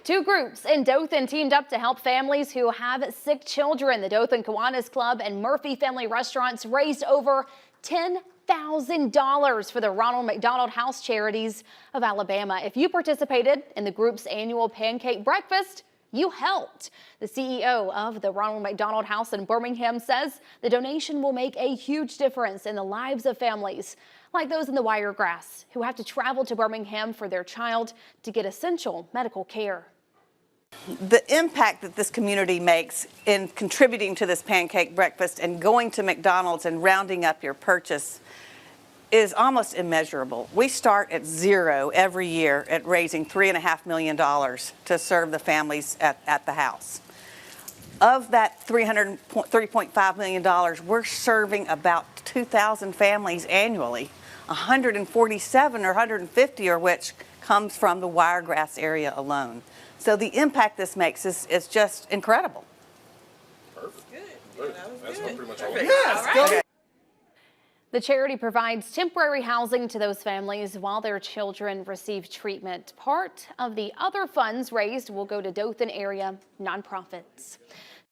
Two groups in Dothan teamed up to help families who have sick children. The Dothan Kiwanis Club and Murphy Family Restaurants raised over $10,000 for the Ronald McDonald House Charities of Alabama. If you participated in the group's annual pancake breakfast, you helped. The CEO of the Ronald McDonald House in Birmingham says the donation will make a huge difference in the lives of families like those in the Wiregrass who have to travel to Birmingham for their child to get essential medical care. The impact that this community makes in contributing to this pancake breakfast and going to McDonald's and rounding up your purchase is almost immeasurable. We start at zero every year at raising $3.5 million to serve the families at the house. Of that $3.5 million, we're serving about 2,000 families annually, 147 or 150 or which comes from the Wiregrass area alone. So the impact this makes is just incredible. Perfect. Good. That's pretty much all. Yes. Right. Okay. The charity provides temporary housing to those families while their children receive treatment. Part of the other funds raised will go to Dothan area nonprofits.